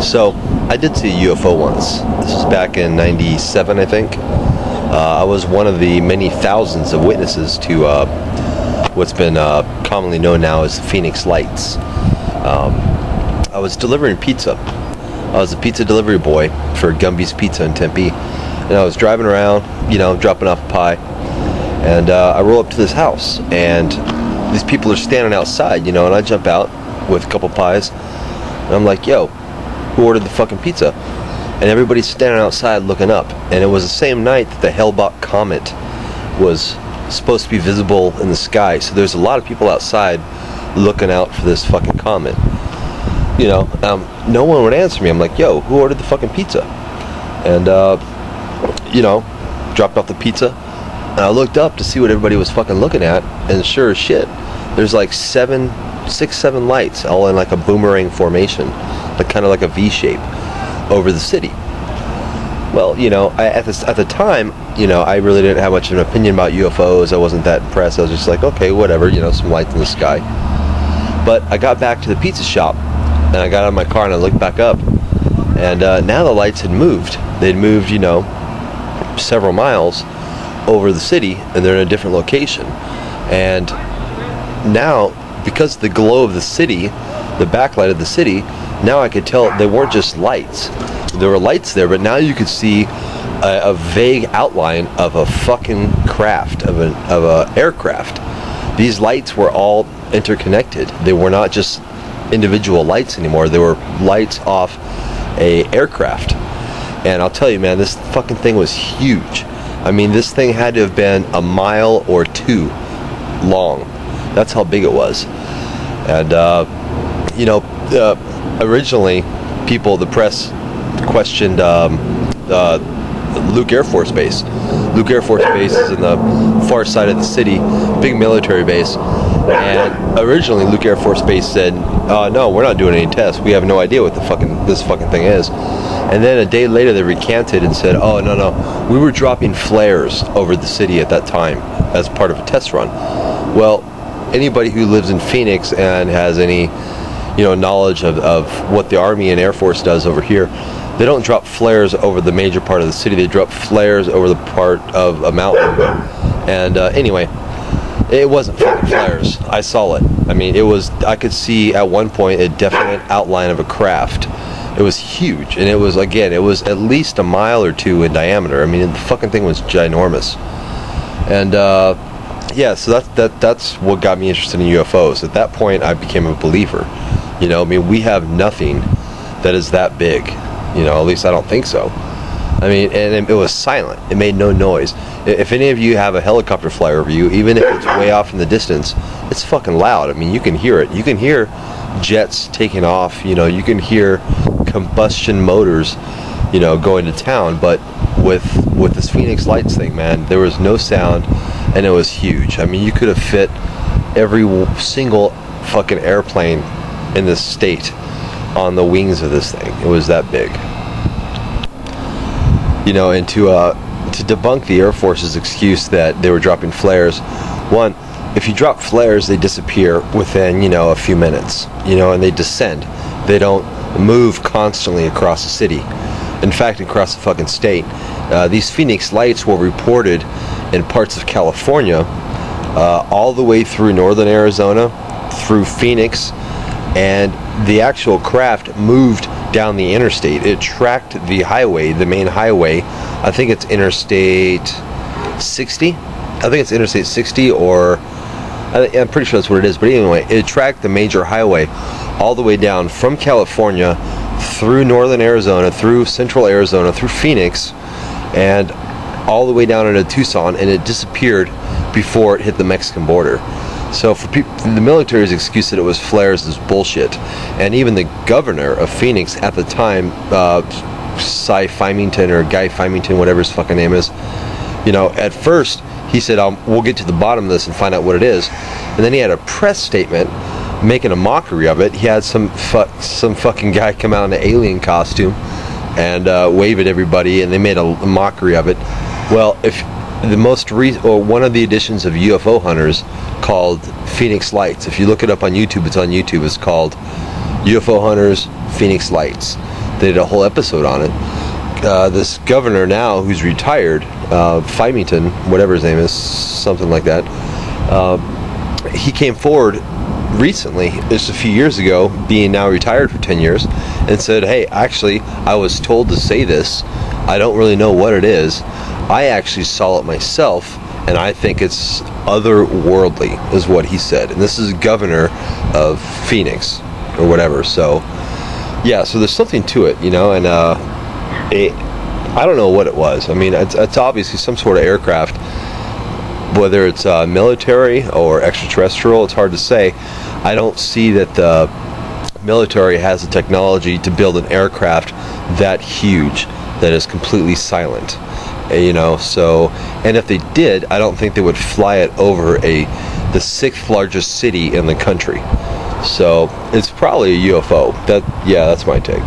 So, I did see a UFO once. This was back in 97, I think. I was one of the many thousands of witnesses to what's been commonly known now as the Phoenix Lights. I was delivering pizza. I was a pizza delivery boy for Gumby's Pizza in Tempe. And I was driving around, dropping off a pie. And I roll up to this house. And these people are standing outside, and I jump out with a couple pies. And I'm like, yo, who ordered the fucking pizza? And everybody's standing outside looking up. And it was the same night that the Hale-Bopp comet was supposed to be visible in the sky. So there's a lot of people outside looking out for this fucking comet. No one would answer me. I'm like, yo, who ordered the fucking pizza? And, dropped off the pizza. And I looked up to see what everybody was fucking looking at. And sure as shit, there's like 7 lights all in like a boomerang formation. Like kind of like a V shape over the city. Well, at the time, I really didn't have much of an opinion about UFOs. I wasn't that impressed. I was just like, okay, whatever, some lights in the sky. But I got back to the pizza shop, and I got out of my car, and I looked back up, and now the lights had moved. They'd moved, several miles over the city, and they're in a different location. And now, because of the glow of the city, the backlight of the city, now I could tell they weren't just lights. There were lights there, but now you could see a vague outline of a fucking craft, of a aircraft. These lights were all interconnected. They were not just individual lights anymore. They were lights off a aircraft. And I'll tell you, man, this fucking thing was huge. I mean, this thing had to have been a mile or two long. That's how big it was. And, originally, the press questioned Luke Air Force Base. Luke Air Force Base is in the far side of the city, big military base. And originally, Luke Air Force Base said, no, we're not doing any tests. We have no idea what this fucking thing is. And then a day later, they recanted and said, oh, no, we were dropping flares over the city at that time as part of a test run. Well, anybody who lives in Phoenix and has any knowledge of what the Army and Air Force does over here, they don't drop flares over the major part of the city. They drop flares over the part of a mountain. And anyway, it wasn't fucking flares. I saw it. I mean, I could see at one point a definite outline of a craft. It was huge, and it was at least a mile or two in diameter. I mean, the fucking thing was ginormous. And so that's what got me interested in UFOs. At that point, I became a believer. We have nothing that is that big. At least I don't think so. I mean, and it was silent. It made no noise. If any of you have a helicopter fly over you, even if it's way off in the distance, it's fucking loud. I mean, you can hear it. You can hear jets taking off. You can hear combustion motors, going to town. But with this Phoenix Lights thing, man, there was no sound, and it was huge. I mean, you could have fit every single fucking airplane in this state on the wings of this thing. It was that big. And to debunk the Air Force's excuse that they were dropping flares, one, if you drop flares, they disappear within, a few minutes, and they descend. They don't move constantly across the city. In fact, across the fucking state. These Phoenix Lights were reported in parts of California, all the way through northern Arizona, through Phoenix, and the actual craft moved down the interstate. It tracked the highway, the main highway. I think it's Interstate 60. I think it's Interstate 60, or I'm pretty sure that's what it is. But anyway, it tracked the major highway all the way down from California through northern Arizona, through central Arizona, through Phoenix, and all the way down into Tucson, and it disappeared before it hit the Mexican border. So for the military's excuse that it was flares is bullshit. And even the governor of Phoenix at the time, Cy Fymington or Guy Fymington, whatever his fucking name is, at first he said, we'll get to the bottom of this and find out what it is. And then he had a press statement making a mockery of it. He had some fucking guy come out in an alien costume and wave at everybody, and they made a mockery of it. Well, if one of the editions of UFO Hunters called Phoenix Lights. If you look it up on YouTube, it's on YouTube. It's called UFO Hunters Phoenix Lights. They did a whole episode on it. This governor now, who's retired, Fymington, whatever his name is, something like that, he came forward recently, just a few years ago, being now retired for 10 years, and said, hey, actually, I was told to say this. I don't really know what it is. I actually saw it myself, and I think it's otherworldly, is what he said. And this is governor of Phoenix, or whatever. So, yeah, so there's something to it, you know, and I don't know what it was. I mean, it's obviously some sort of aircraft, whether it's military or extraterrestrial, it's hard to say. I don't see that the military has the technology to build an aircraft that huge, that is completely silent, you know. So, and if they did, I don't think they would fly it over the 6th largest city in the country. So it's probably a UFO. That's my take.